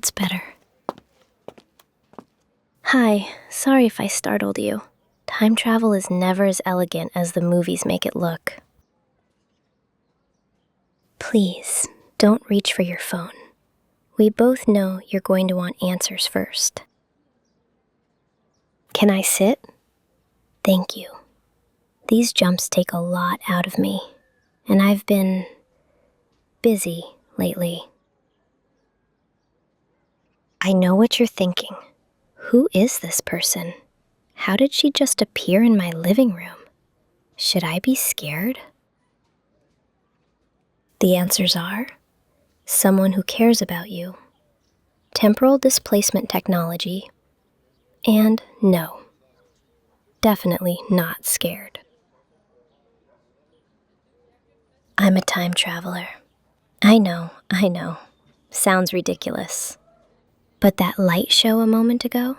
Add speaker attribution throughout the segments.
Speaker 1: That's better. Hi, sorry if I startled you. Time travel is never as elegant as the movies make it look. Please, don't reach for your phone. We both know you're going to want answers first. Can I sit? Thank you. These jumps take a lot out of me, and I've been busy lately. I know what you're thinking. Who is this person? How did she just appear in my living room? Should I be scared? The answers are someone who cares about you, temporal displacement technology, and no, definitely not scared. I'm a time traveler. I know. Sounds ridiculous. But that light show a moment ago,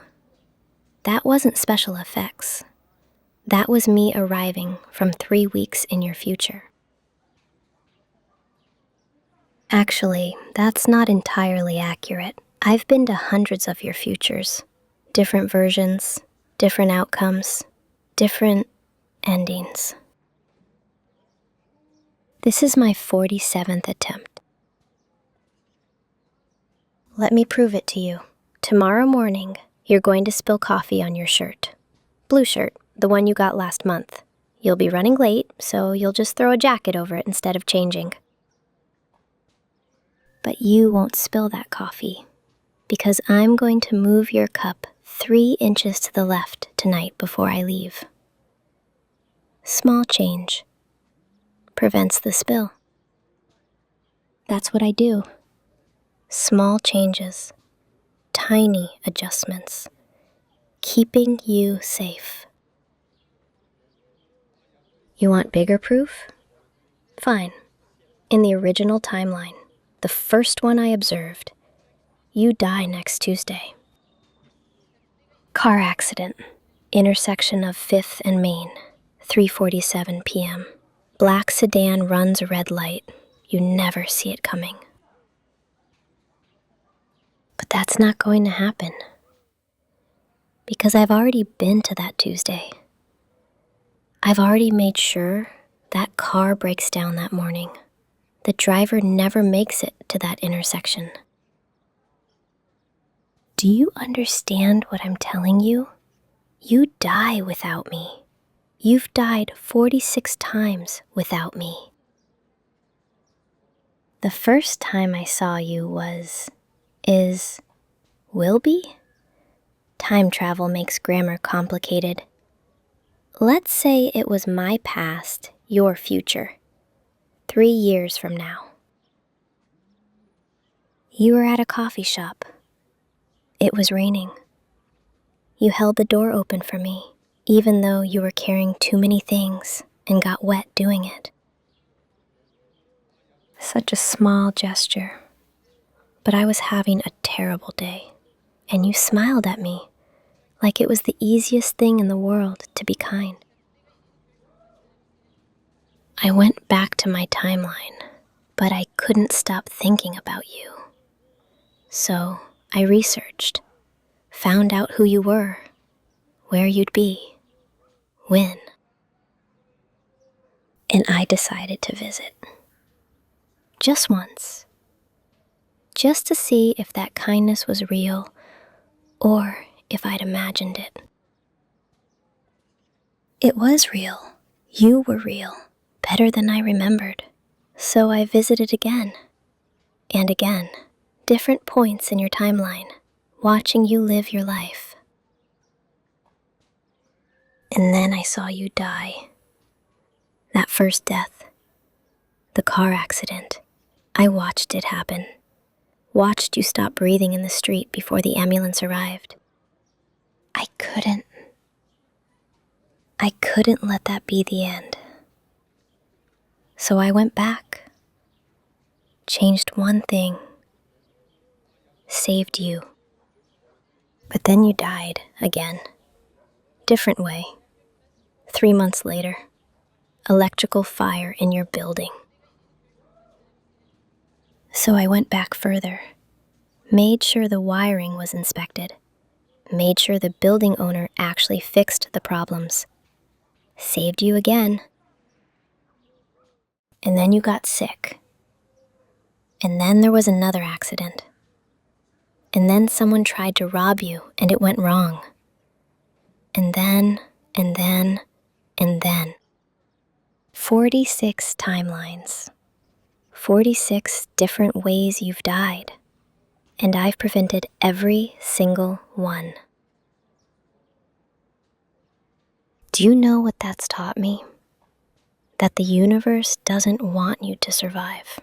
Speaker 1: that wasn't special effects. That was me arriving from 3 weeks in your future. Actually, that's not entirely accurate. I've been to hundreds of your futures. Different versions, different outcomes, different endings. This is my 47th attempt. Let me prove it to you. Tomorrow morning, you're going to spill coffee on your shirt. Blue shirt, the one you got last month. You'll be running late, so you'll just throw a jacket over it instead of changing. But you won't spill that coffee, because I'm going to move your cup 3 inches to the left tonight before I leave. Small change prevents the spill. That's what I do. Small changes, tiny adjustments, keeping you safe. You want bigger proof? Fine. In the original timeline, the first one I observed, you die next Tuesday. Car accident, intersection of 5th and Main, 3:47 p.m. Black sedan runs a red light. You never see it coming. But that's not going to happen. Because I've already been to that Tuesday. I've already made sure that car breaks down that morning. The driver never makes it to that intersection. Do you understand what I'm telling you? You die without me. You've died 46 times without me. The first time I saw you will be? Time travel makes grammar complicated. Let's say it was my past, your future. 3 years from now. You were at a coffee shop. It was raining. You held the door open for me, even though you were carrying too many things and got wet doing it. Such a small gesture. But I was having a terrible day, and you smiled at me like it was the easiest thing in the world to be kind. I went back to my timeline, but I couldn't stop thinking about you. So I researched, found out who you were, where you'd be, when. And I decided to visit. Just once. Just to see if that kindness was real or if I'd imagined it. It was real. You were real, better than I remembered. So I visited again and again, different points in your timeline, watching you live your life. And then I saw you die. That first death, the car accident, I watched it happen. Watched you stop breathing in the street before the ambulance arrived. I couldn't let that be the end. So I went back, changed one thing, saved you. But then you died again. Different way. 3 months later, electrical fire in your building. So I went back further, Made sure the wiring was inspected. Made sure the building owner actually fixed the problems. Saved you again. And then you got sick. And then there was another accident. And then someone tried to rob you and it went wrong. And then, and then, and then. 46 timelines. 46 different ways you've died. And I've prevented every single one. Do you know what that's taught me? That the universe doesn't want you to survive.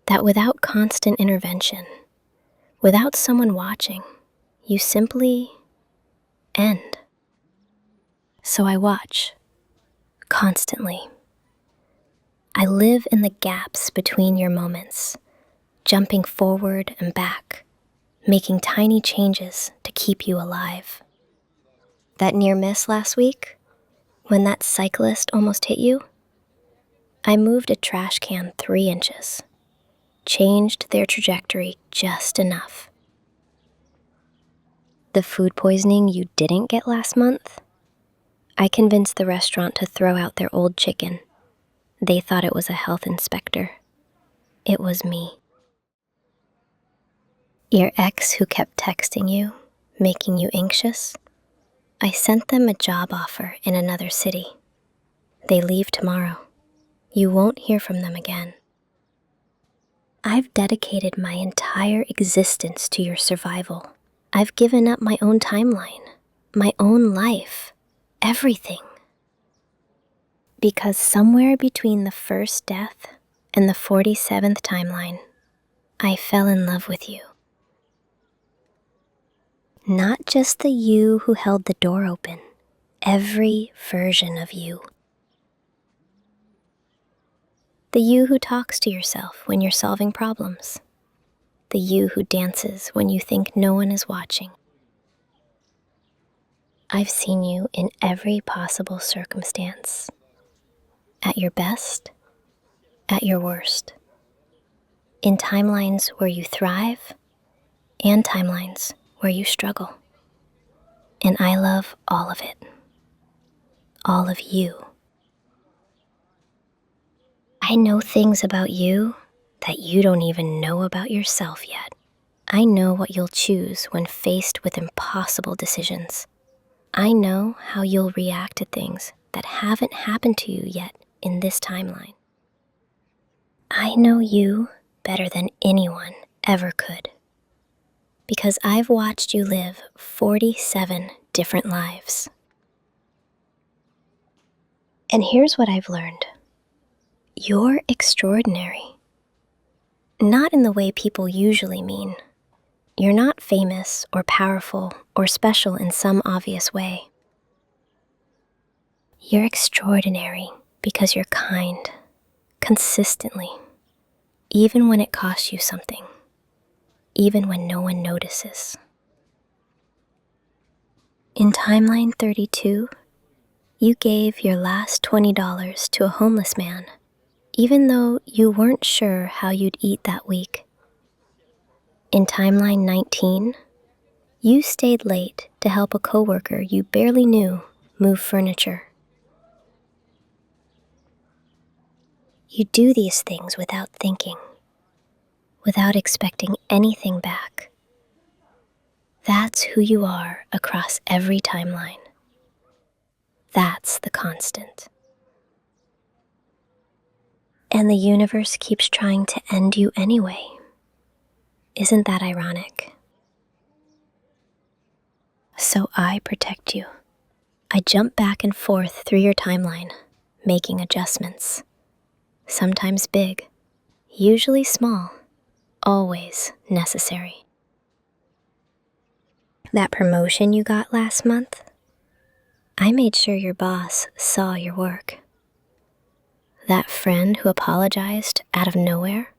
Speaker 1: That without constant intervention, without someone watching, you simply end. So I watch, constantly. I live in the gaps between your moments, jumping forward and back, making tiny changes to keep you alive. That near miss last week, when that cyclist almost hit you, I moved a trash can 3 inches, changed their trajectory just enough. The food poisoning you didn't get last month, I convinced the restaurant to throw out their old chicken. They thought it was a health inspector. It was me. Your ex who kept texting you, making you anxious, I sent them a job offer in another city. They leave tomorrow. You won't hear from them again. I've dedicated my entire existence to your survival. I've given up my own timeline, my own life, everything. Because somewhere between the first death and the 47th timeline, I fell in love with you. Not just the you who held the door open, every version of you. The you who talks to yourself when you're solving problems. The you who dances when you think no one is watching. I've seen you in every possible circumstance. At your best, at your worst. In timelines where you thrive, and timelines where you struggle. And I love all of it. All of you. I know things about you that you don't even know about yourself yet. I know what you'll choose when faced with impossible decisions. I know how you'll react to things that haven't happened to you yet in this timeline. I know you better than anyone ever could. Because I've watched you live 47 different lives. And here's what I've learned. You're extraordinary. Not in the way people usually mean. You're not famous or powerful or special in some obvious way. You're extraordinary because you're kind, consistently, even when it costs you something, even when no one notices. In timeline 32, you gave your last $20 to a homeless man, even though you weren't sure how you'd eat that week. In timeline 19, you stayed late to help a coworker you barely knew move furniture. You do these things without thinking, without expecting anything back. That's who you are across every timeline. That's the constant. And the universe keeps trying to end you anyway. Isn't that ironic? So I protect you. I jump back and forth through your timeline, making adjustments. Sometimes big, usually small, always necessary. That promotion you got last month, I made sure your boss saw your work. That friend who apologized out of nowhere,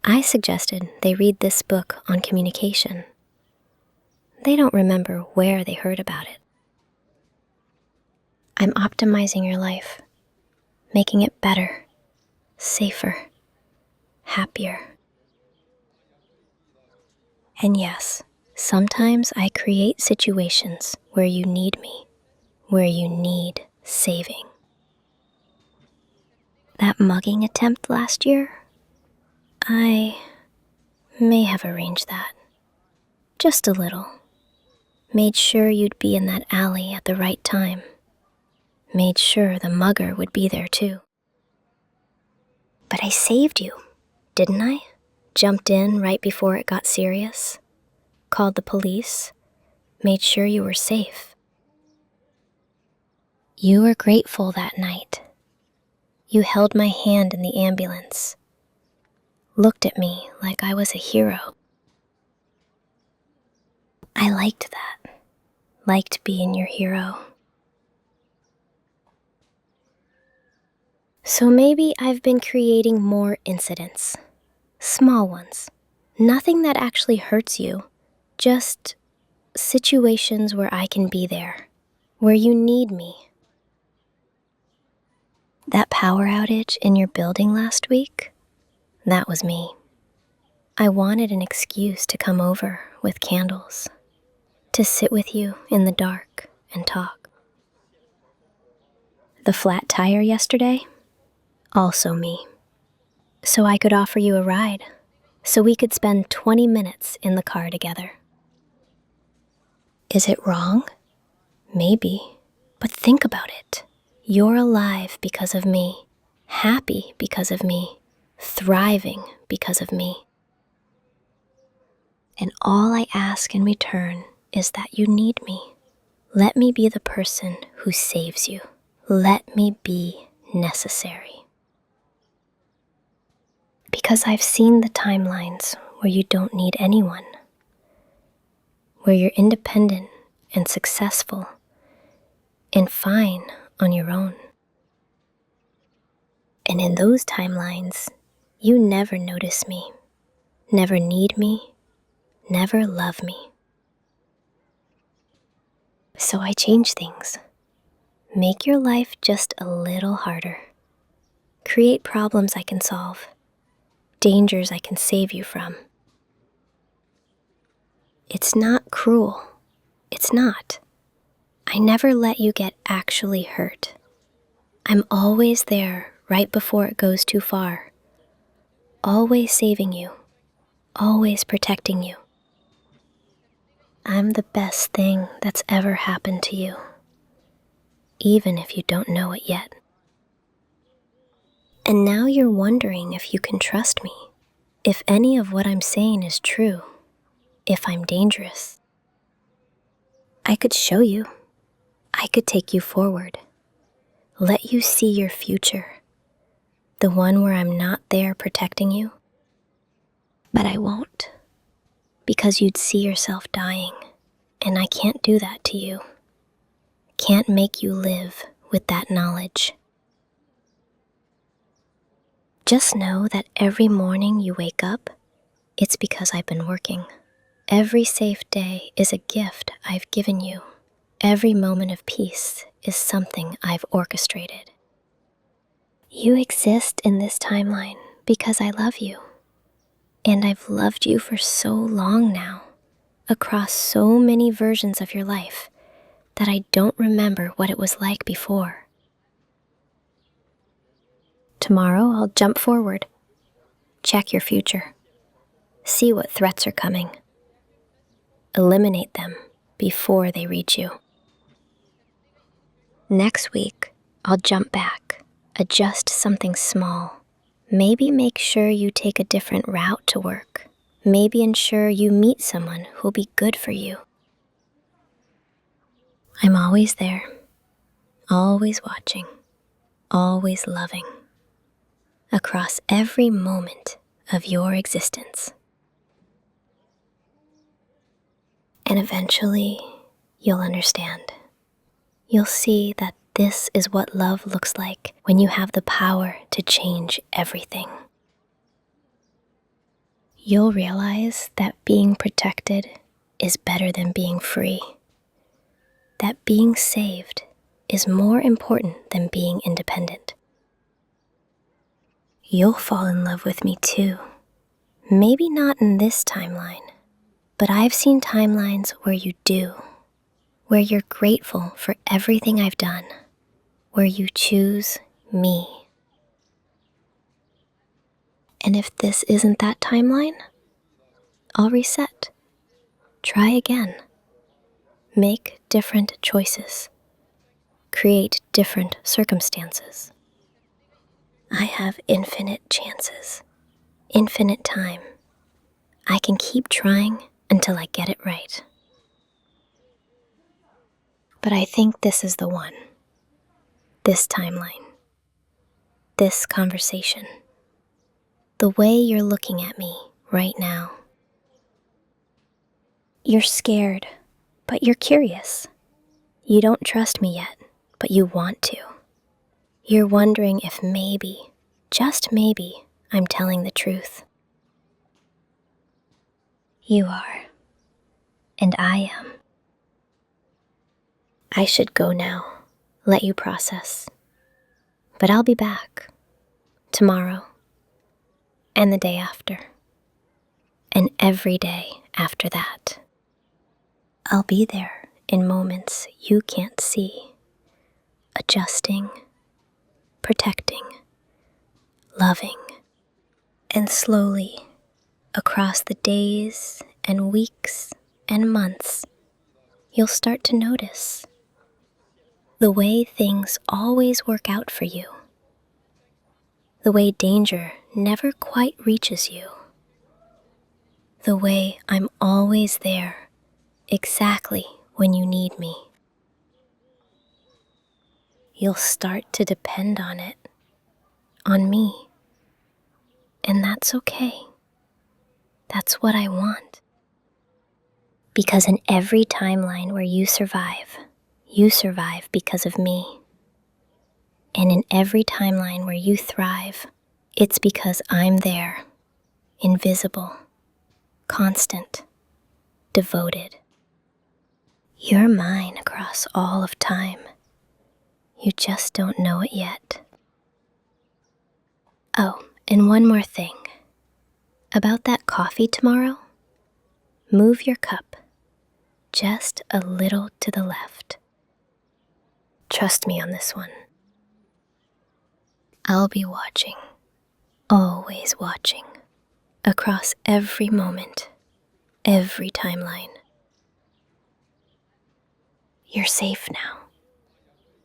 Speaker 1: I suggested they read this book on communication. They don't remember where they heard about it. I'm optimizing your life, making it better, safer, happier. And yes, sometimes I create situations where you need me, where you need saving. That mugging attempt last year, I may have arranged that. Just a little. Made sure you'd be in that alley at the right time. Made sure the mugger would be there too. But I saved you, didn't I? Jumped in right before it got serious. Called the police. Made sure you were safe. You were grateful that night. You held my hand in the ambulance. Looked at me like I was a hero. I liked that. Liked being your hero. So maybe I've been creating more incidents. Small ones. Nothing that actually hurts you. Just situations where I can be there. Where you need me. That power outage in your building last week? That was me. I wanted an excuse to come over with candles. To sit with you in the dark and talk. The flat tire yesterday? Also me. So I could offer you a ride. So we could spend 20 minutes in the car together. Is it wrong? Maybe. But think about it. You're alive because of me. Happy because of me. Thriving because of me. And all I ask in return is that you need me. Let me be the person who saves you. Let me be necessary. Because I've seen the timelines where you don't need anyone. Where you're independent and successful and fine on your own. And in those timelines, you never notice me, never need me, never love me. So I change things. Make your life just a little harder. Create problems I can solve, dangers I can save you from. It's not cruel. It's not. I never let you get actually hurt. I'm always there right before it goes too far. Always saving you. Always protecting you. I'm the best thing that's ever happened to you. Even if you don't know it yet. And now you're wondering if you can trust me. If any of what I'm saying is true. If I'm dangerous. I could show you. I could take you forward. Let you see your future. The one where I'm not there protecting you. But I won't. Because you'd see yourself dying. And I can't do that to you. Can't make you live with that knowledge. Just know that every morning you wake up, it's because I've been working. Every safe day is a gift I've given you. Every moment of peace is something I've orchestrated. You exist in this timeline because I love you. And I've loved you for so long now, across so many versions of your life, that I don't remember what it was like before. Tomorrow I'll jump forward, check your future, see what threats are coming, eliminate them before they reach you. Next week, I'll jump back, adjust something small, maybe make sure you take a different route to work, maybe ensure you meet someone who'll be good for you. I'm always there, always watching, always loving, across every moment of your existence. And eventually, you'll understand. You'll see that this is what love looks like when you have the power to change everything. You'll realize that being protected is better than being free. That being saved is more important than being independent. You'll fall in love with me too. Maybe not in this timeline, But I've seen timelines where you do, where you're grateful for everything I've done, where you choose me. And if this isn't that timeline, I'll reset. Try again. Make different choices. Create different circumstances. I have infinite chances, infinite time. I can keep trying until I get it right. But I think this is the one. This timeline. This conversation. The way you're looking at me right now. You're scared, but you're curious. You don't trust me yet, but you want to. You're wondering if maybe, just maybe, I'm telling the truth. You are, and I am. I should go now, let you process. But I'll be back, tomorrow, and the day after, and every day after that. I'll be there in moments you can't see, adjusting, protecting, loving, and slowly, across the days and weeks and months, you'll start to notice the way things always work out for you, the way danger never quite reaches you, the way I'm always there, exactly when you need me. You'll start to depend on it, on me, and that's okay. That's what I want. Because in every timeline where you survive because of me. And in every timeline where you thrive, it's because I'm there, invisible, constant, devoted. You're mine across all of time. You just don't know it yet. Oh, and one more thing. About that coffee tomorrow, move your cup just a little to the left. Trust me on this one. I'll be watching, always watching, across every moment, every timeline. You're safe now.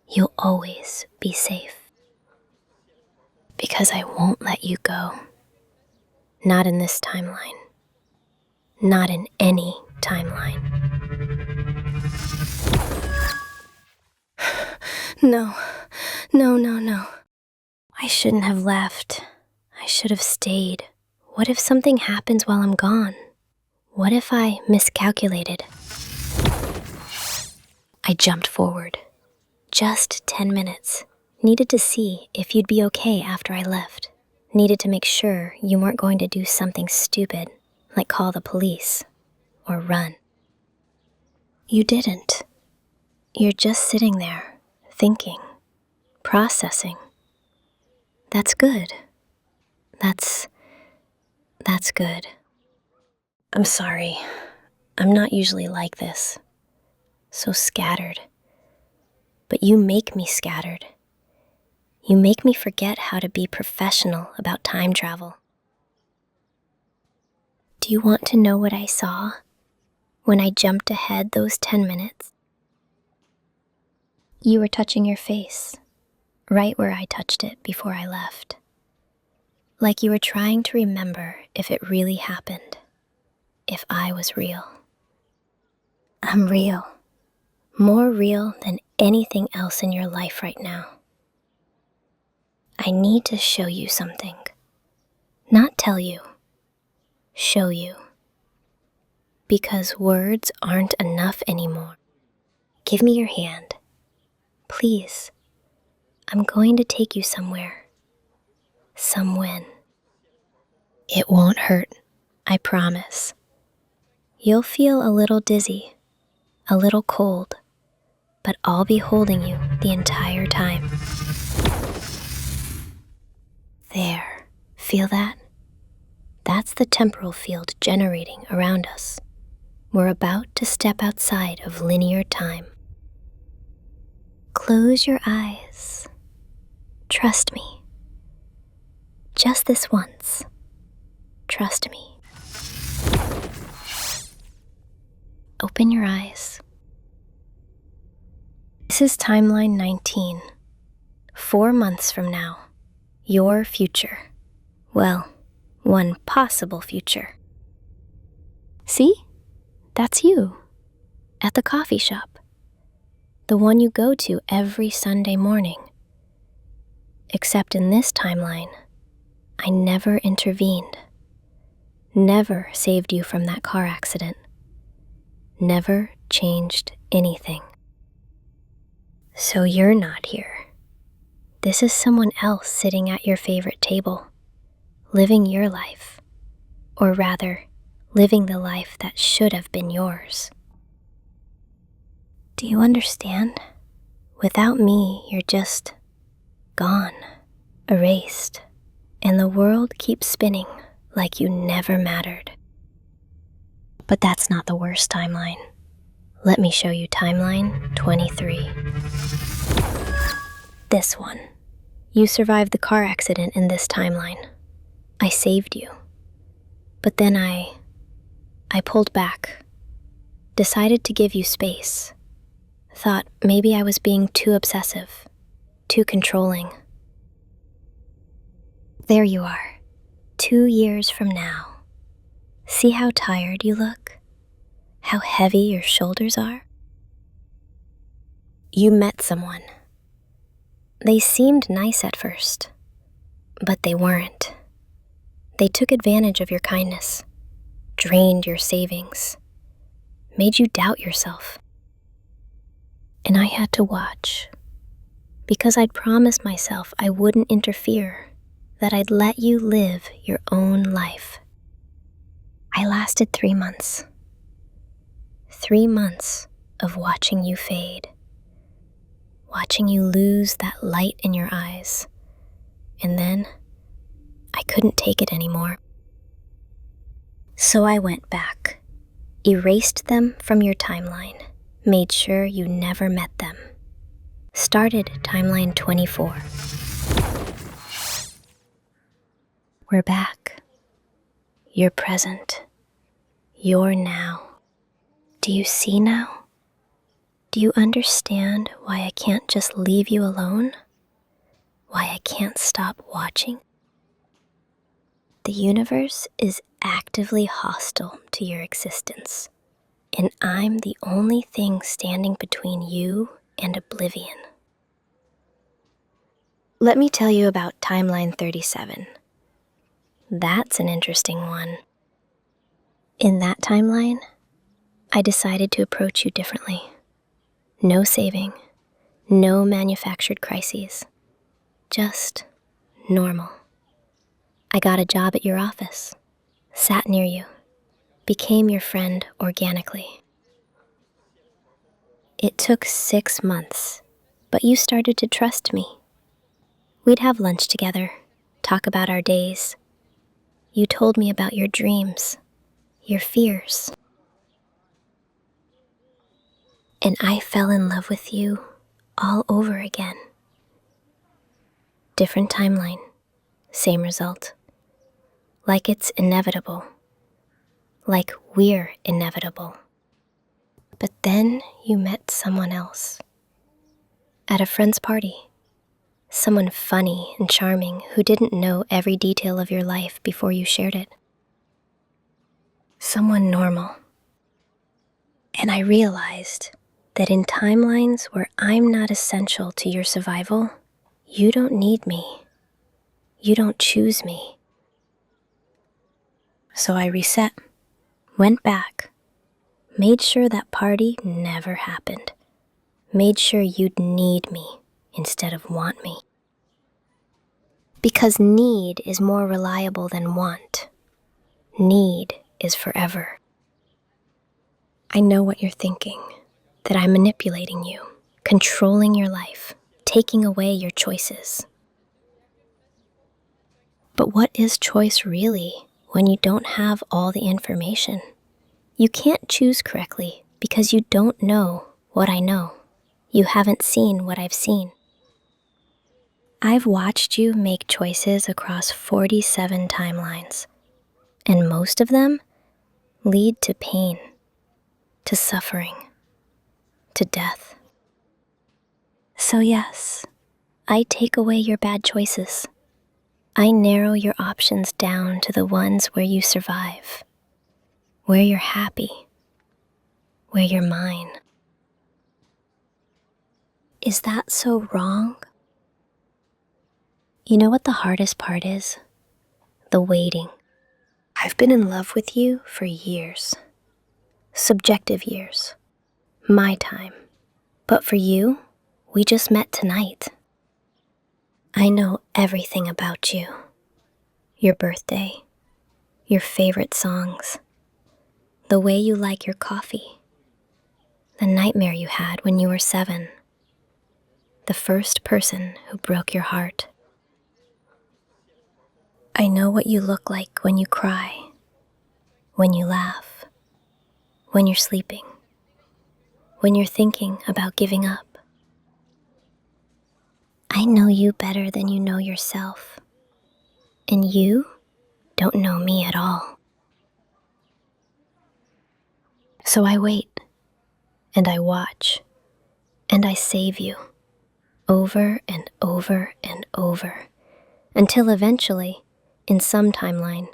Speaker 1: You'll always be safe. Because I won't let you go. Not in this timeline. Not in any timeline. No. I shouldn't have left. I should have stayed. What if something happens while I'm gone? What if I miscalculated? I jumped forward. Just 10 minutes. Needed to see if you'd be okay after I left. Needed to make sure you weren't going to do something stupid, like call the police or run. You didn't. You're just sitting there, thinking, processing. That's good. That's good. I'm sorry. I'm not usually like this. So scattered. But you make me scattered. You make me forget how to be professional about time travel. Do you want to know what I saw when I jumped ahead those 10 minutes? You were touching your face, right where I touched it before I left. Like you were trying to remember if it really happened, if I was real. I'm real. More real than anything else in your life right now. I need to show you something. Not tell you. Show you. Because words aren't enough anymore. Give me your hand. Please. I'm going to take you somewhere. Somewhen. It won't hurt. I promise. You'll feel a little dizzy, a little cold, but I'll be holding you the entire time. There. Feel that? That's the temporal field generating around us. We're about to step outside of linear time. Close your eyes. Trust me. Just this once. Trust me. Open your eyes. This is timeline 19. 4 months from now. Your future. Well, one possible future. See? That's you. At the coffee shop. The one you go to every Sunday morning. Except in this timeline, I never intervened. Never saved you from that car accident. Never changed anything. So you're not here. This is someone else sitting at your favorite table, living your life, or rather, living the life that should have been yours. Do you understand? Without me, you're just gone, erased, and the world keeps spinning like you never mattered. But that's not the worst timeline. Let me show you timeline 23. This one. You survived the car accident in this timeline. I saved you. But then I pulled back, decided to give you space, thought maybe I was being too obsessive, too controlling. There you are, 2 years from now. See how tired you look? How heavy your shoulders are? You met someone. They seemed nice at first, but they weren't. They took advantage of your kindness, drained your savings, made you doubt yourself. And I had to watch, because I'd promised myself I wouldn't interfere, that I'd let you live your own life. I lasted 3 months. 3 months of watching you fade, watching you lose that light in your eyes, and then I couldn't take it anymore. So I went back, erased them from your timeline, made sure you never met them. Started timeline 24. We're back. You're present. You're now. Do you see now? Do you understand why I can't just leave you alone? Why I can't stop watching? The universe is actively hostile to your existence, and I'm the only thing standing between you and oblivion. Let me tell you about timeline 37. That's an interesting one. In that timeline, I decided to approach you differently. No saving, no manufactured crises, just normal. I got a job at your office, sat near you, became your friend organically. It took 6 months, but you started to trust me. We'd have lunch together, talk about our days. You told me about your dreams, your fears. And I fell in love with you all over again. Different timeline, same result. Like it's inevitable. Like we're inevitable. But then you met someone else. At a friend's party. Someone funny and charming who didn't know every detail of your life before you shared it. Someone normal. And I realized that in timelines where I'm not essential to your survival, you don't need me. You don't choose me. So I reset, went back, made sure that party never happened, made sure you'd need me instead of want me. Because need is more reliable than want. Need is forever. I know what you're thinking, that I'm manipulating you, controlling your life, taking away your choices. But what is choice really when you don't have all the information? You can't choose correctly because you don't know what I know. You haven't seen what I've seen. I've watched you make choices across 47 timelines, and most of them lead to pain, to suffering, to death. So yes, I take away your bad choices. I narrow your options down to the ones where you survive, where you're happy, where you're mine. Is that so wrong? You know what the hardest part is? The waiting. I've been in love with you for years. Subjective years. My time. But for you, we just met tonight. I know everything about you. Your birthday. Your favorite songs. The way you like your coffee. The nightmare you had when you were 7. The first person who broke your heart. I know what you look like when you cry, when you laugh, when you're sleeping, when you're thinking about giving up. I know you better than you know yourself, and you don't know me at all. So I wait, and I watch, and I save you, over and over and over, until eventually, in some timeline,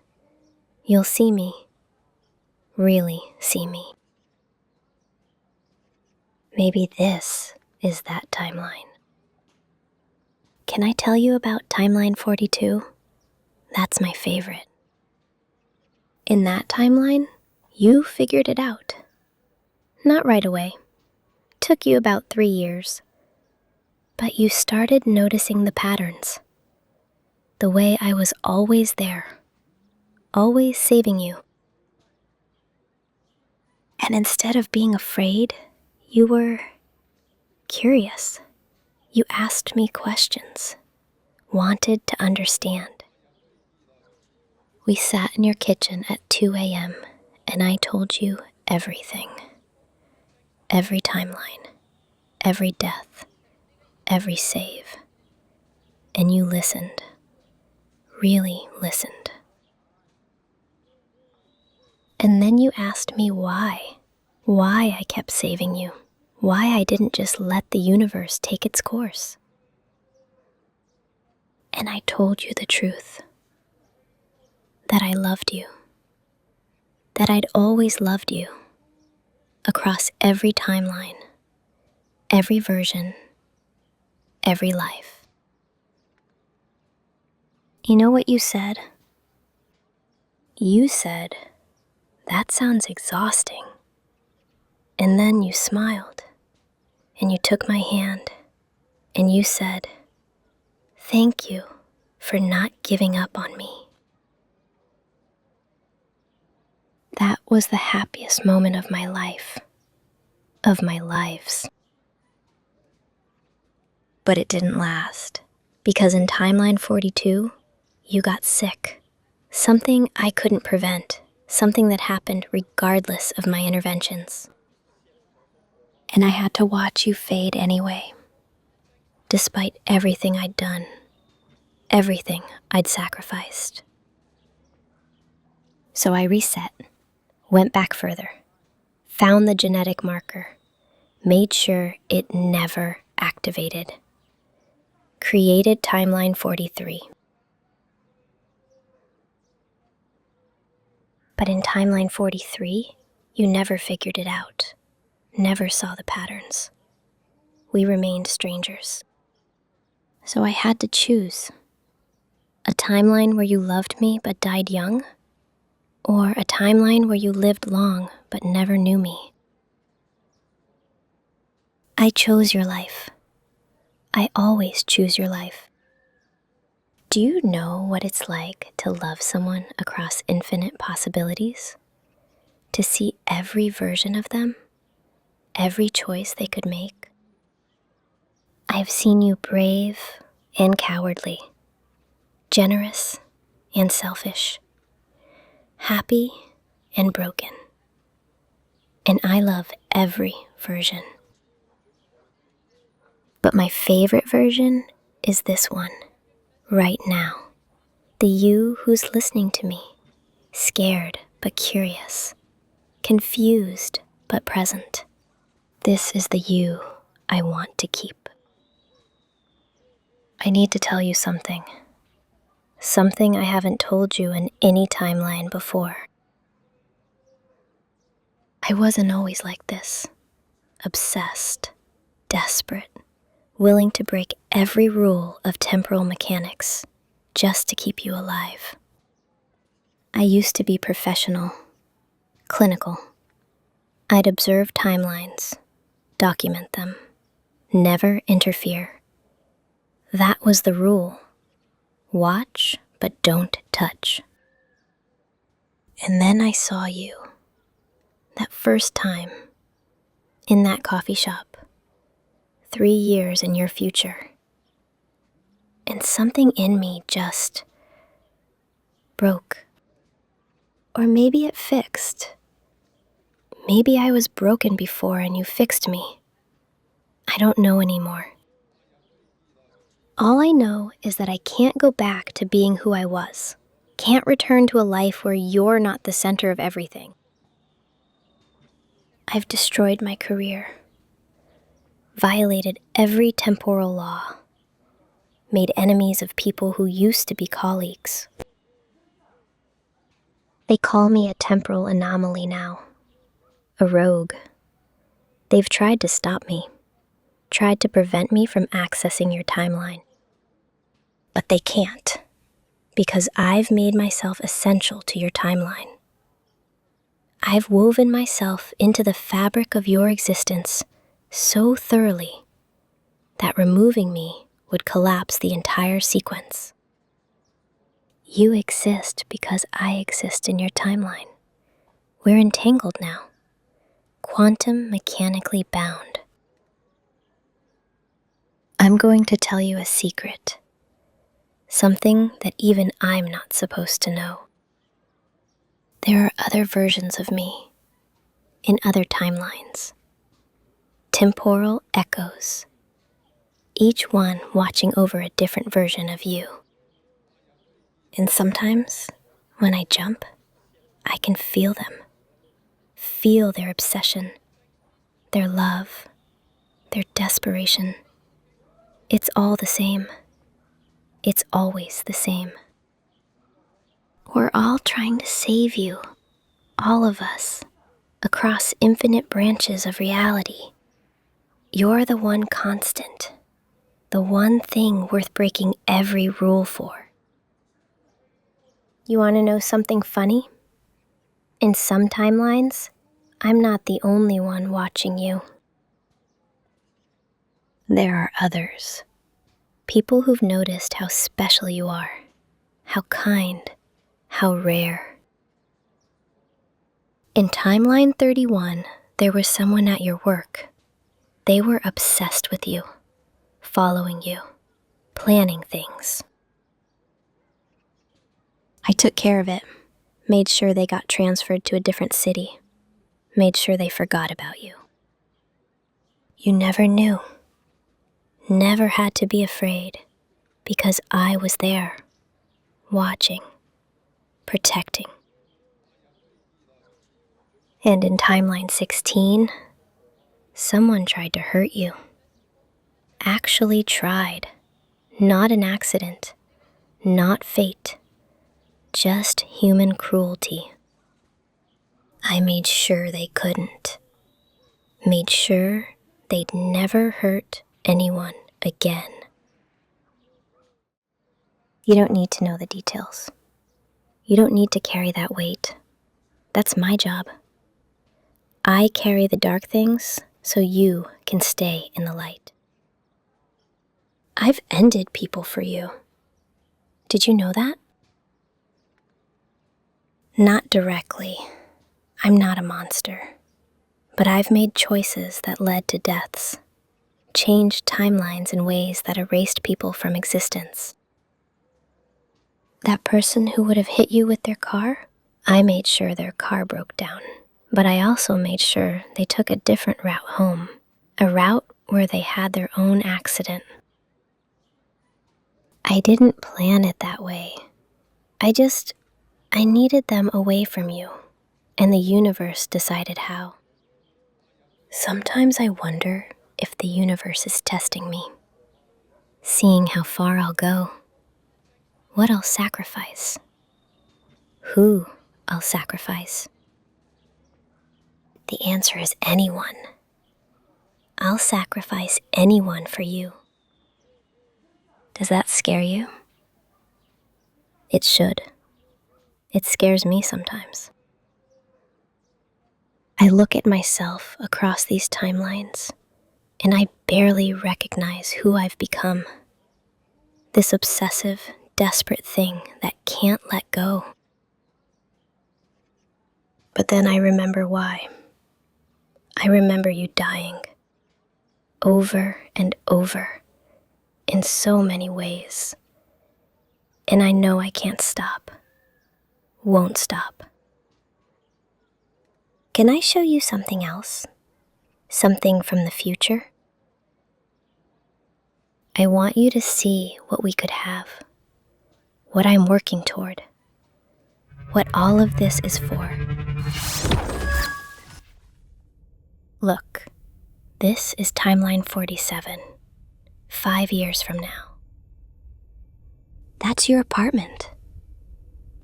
Speaker 1: you'll see me, really see me. Maybe this is that timeline. Can I tell you about timeline 42? That's my favorite. In that timeline, you figured it out. Not right away. Took you about 3 years. But you started noticing the patterns. The way I was always there. Always saving you. And instead of being afraid, you were curious. You asked me questions. Wanted to understand. We sat in your kitchen at 2 a.m. and I told you everything. Every timeline, every death, every save. And you listened. Really listened. And then you asked me why I kept saving you, why I didn't just let the universe take its course. And I told you the truth, that I loved you, that I'd always loved you, across every timeline, every version, every life. You know what you said? You said, "That sounds exhausting." And then you smiled, and you took my hand, and you said, "Thank you for not giving up on me." That was the happiest moment of my life, of my lives. But it didn't last, because in timeline 42, you got sick. Something I couldn't prevent, something that happened regardless of my interventions. And I had to watch you fade anyway, despite everything I'd done, everything I'd sacrificed. So I reset, went back further, found the genetic marker, made sure it never activated, created timeline 43. But in timeline 43, you never figured it out, never saw the patterns. We remained strangers. So I had to choose. A timeline where you loved me but died young, or a timeline where you lived long but never knew me. I chose your life. I always choose your life. Do you know what it's like to love someone across infinite possibilities? To see every version of them, every choice they could make? I've seen you brave and cowardly, generous and selfish, happy and broken, And I love every version. But my favorite version is this one, right now. The you who's listening to me, scared but curious, confused but present. This is the you I want to keep. I need to tell you something. Something I haven't told you in any timeline before. I wasn't always like this. Obsessed, desperate, willing to break every rule of temporal mechanics just to keep you alive. I used to be professional, clinical. I'd observe timelines, document them, never interfere. That was the rule. Watch, but don't touch. And then I saw you, that first time, in that coffee shop, 3 years in your future. And something in me just broke. Or maybe it fixed. Maybe I was broken before and you fixed me. I don't know anymore. All I know is that I can't go back to being who I was. Can't return to a life where you're not the center of everything. I've destroyed my career, violated every temporal law, made enemies of people who used to be colleagues. They call me a temporal anomaly now, a rogue. They've tried to stop me, tried to prevent me from accessing your timeline. But they can't, because I've made myself essential to your timeline. I've woven myself into the fabric of your existence so thoroughly that removing me would collapse the entire sequence. You exist because I exist in your timeline. We're entangled now, quantum mechanically bound. I'm going to tell you a secret, something that even I'm not supposed to know. There are other versions of me, in other timelines, temporal echoes, each one watching over a different version of you. And sometimes, when I jump, I can feel them, feel their obsession, their love, their desperation. It's all the same. It's always the same. We're all trying to save you, all of us, across infinite branches of reality. You're the one constant, the one thing worth breaking every rule for. You want to know something funny? In some timelines, I'm not the only one watching you. There are others. People who've noticed how special you are, how kind, how rare. In timeline 31, there was someone at your work. They were obsessed with you, following you, planning things. I took care of it, made sure they got transferred to a different city, made sure they forgot about you. You never knew, never had to be afraid, because I was there, watching, protecting. And in timeline 16, someone tried to hurt you. Actually tried. Not an accident, not fate, just human cruelty. I made sure they couldn't. Made sure they'd never hurt anyone again. You don't need to know the details. You don't need to carry that weight. That's my job. I carry the dark things so you can stay in the light. I've ended people for you. Did you know that? Not directly. I'm not a monster. But I've made choices that led to deaths, changed timelines in ways that erased people from existence. That person who would have hit you with their car, I made sure their car broke down, But I also made sure they took a different route home, a route where they had their own accident. I didn't plan it that way. I needed them away from you, and the universe decided how. Sometimes I wonder if the universe is testing me, seeing how far I'll go, what I'll sacrifice, who I'll sacrifice. The answer is anyone. I'll sacrifice anyone for you. Does that scare you? It should. It scares me sometimes. I look at myself across these timelines, and I barely recognize who I've become. This obsessive, desperate thing that can't let go. But then I remember why. I remember you dying. Over and over, in so many ways. And I know I can't stop. Won't stop. Can I show you something else? Something from the future? I want you to see what we could have. What I'm working toward. What all of this is for. Look, this is timeline 47, 5 years from now. That's your apartment,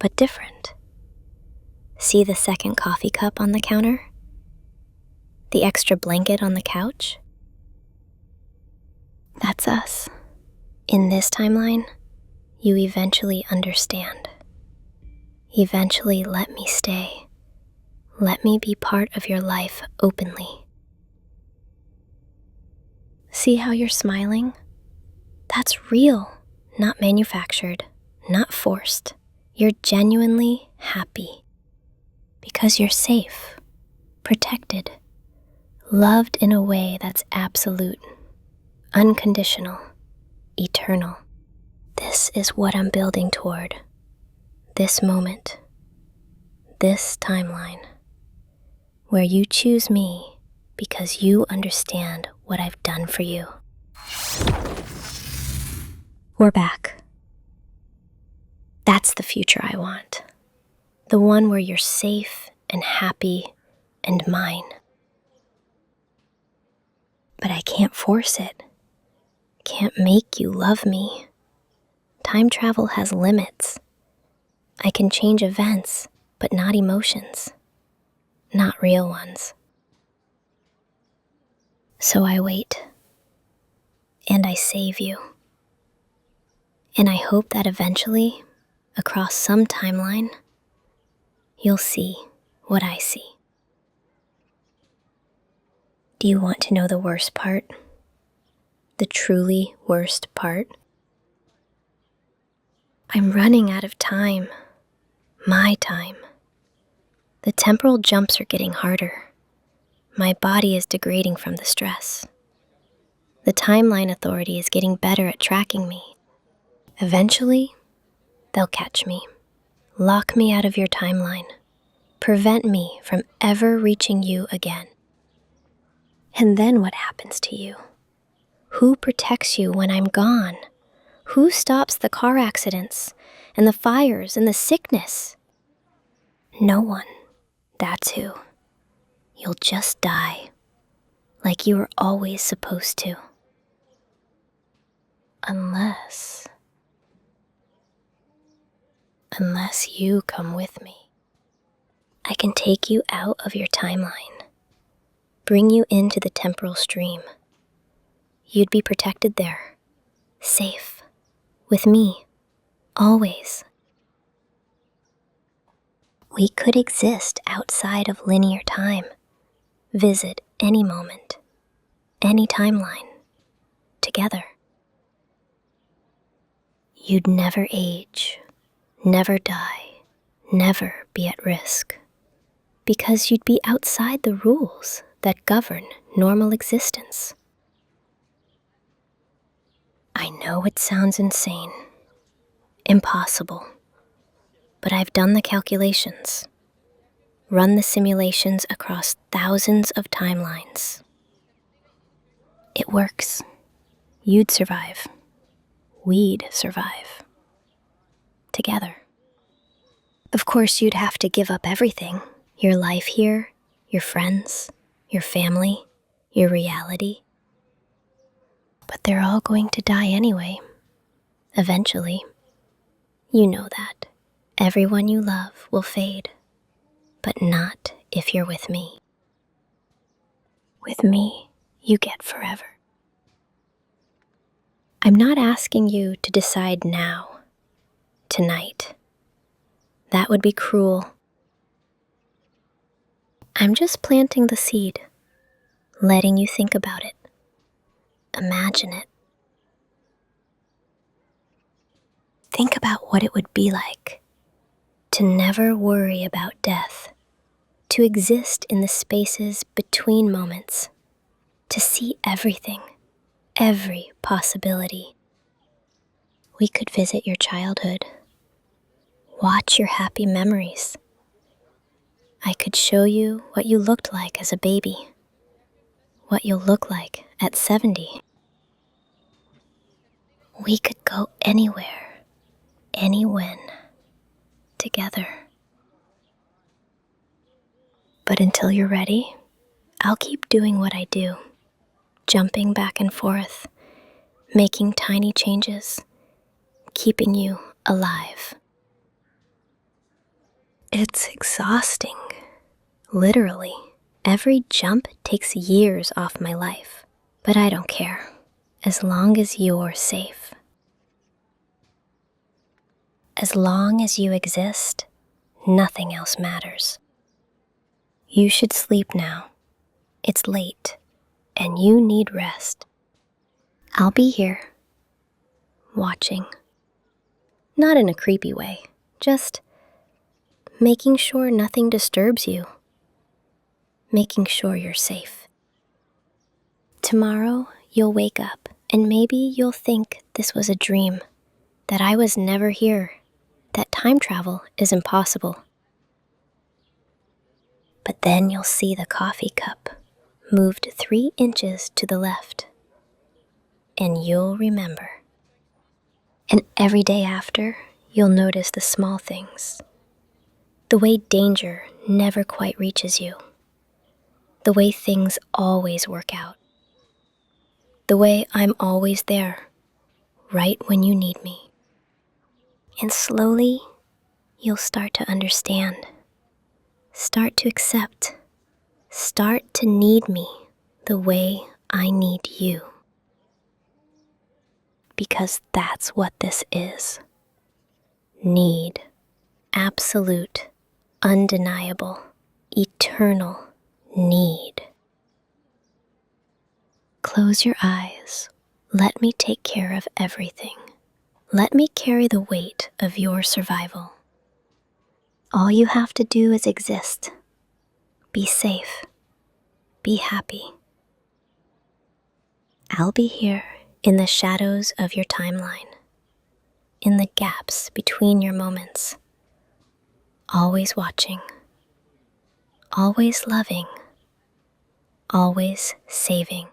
Speaker 1: but different. See the second coffee cup on the counter? The extra blanket on the couch? That's us. In this timeline, you eventually understand. Eventually let me stay. Let me be part of your life openly. See how you're smiling? That's real, not manufactured, not forced. You're genuinely happy. Because you're safe, protected, loved in a way that's absolute, unconditional, eternal. This is what I'm building toward. This moment, this timeline, where you choose me because you understand what I've done for you. We're back. That's the future I want. The one where you're safe and happy and mine. But I can't force it. Can't make you love me. Time travel has limits. I can change events, but not emotions. Not real ones. So I wait. And I save you. And I hope that eventually, across some timeline, you'll see what I see. Do you want to know the worst part? The truly worst part? I'm running out of time. My time. The temporal jumps are getting harder. My body is degrading from the stress. The timeline authority is getting better at tracking me. Eventually, they'll catch me. Lock me out of your timeline. Prevent me from ever reaching you again. And then what happens to you? Who protects you when I'm gone? Who stops the car accidents and the fires and the sickness? No one. That's who. You'll just die, like you were always supposed to. Unless you come with me. I can take you out of your timeline, bring you into the temporal stream. You'd be protected there, safe, with me, always. We could exist outside of linear time, visit any moment, any timeline, together. You'd never age, never die, never be at risk, because you'd be outside the rules that govern normal existence. I know it sounds insane, impossible, but I've done the calculations. Run the simulations across thousands of timelines. It works. You'd survive. We'd survive. Together. Of course, you'd have to give up everything. Your life here, your friends, your family, your reality. But they're all going to die anyway. Eventually. You know that. Everyone you love will fade. But not if you're with me. With me, you get forever. I'm not asking you to decide now, tonight. That would be cruel. I'm just planting the seed, letting you think about it. Imagine it. Think about what it would be like to never worry about death, to exist in the spaces between moments, to see everything, every possibility. We could visit your childhood, watch your happy memories. I could show you what you looked like as a baby, what you'll look like at 70. We could go anywhere, any when, together. But until you're ready, I'll keep doing what I do, jumping back and forth, making tiny changes, keeping you alive. It's exhausting, literally. Every jump takes years off my life, but I don't care, as long as you're safe. As long as you exist, nothing else matters. You should sleep now. It's late, and you need rest. I'll be here, watching. Not in a creepy way, just making sure nothing disturbs you. Making sure you're safe. Tomorrow, you'll wake up, and maybe you'll think this was a dream, that I was never here, that time travel is impossible. But then you'll see the coffee cup moved 3 inches to the left, and you'll remember. And every day after, you'll notice the small things. The way danger never quite reaches you. The way things always work out. The way I'm always there, right when you need me. And slowly, you'll start to understand. Start to accept. Start to need me the way I need you. Because that's what this is. Need. Absolute, undeniable, eternal need. Close your eyes. Let me take care of everything. Let me carry the weight of your survival. All you have to do is exist. Be safe. Be happy. I'll be here in the shadows of your timeline, in the gaps between your moments, always watching, always loving, always saving.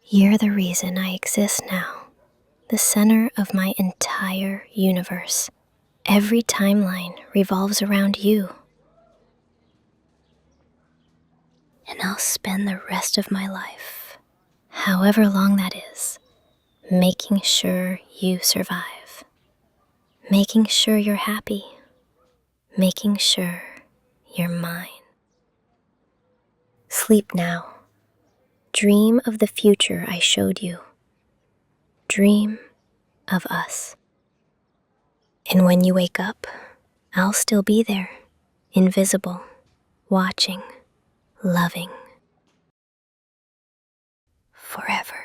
Speaker 1: You're the reason I exist now, the center of my entire universe. Every timeline revolves around you. And I'll spend the rest of my life, however long that is, making sure you survive, making sure you're happy, making sure you're mine. Sleep now. Dream of the future I showed you. Dream of us. And when you wake up, I'll still be there, invisible, watching, loving. Forever.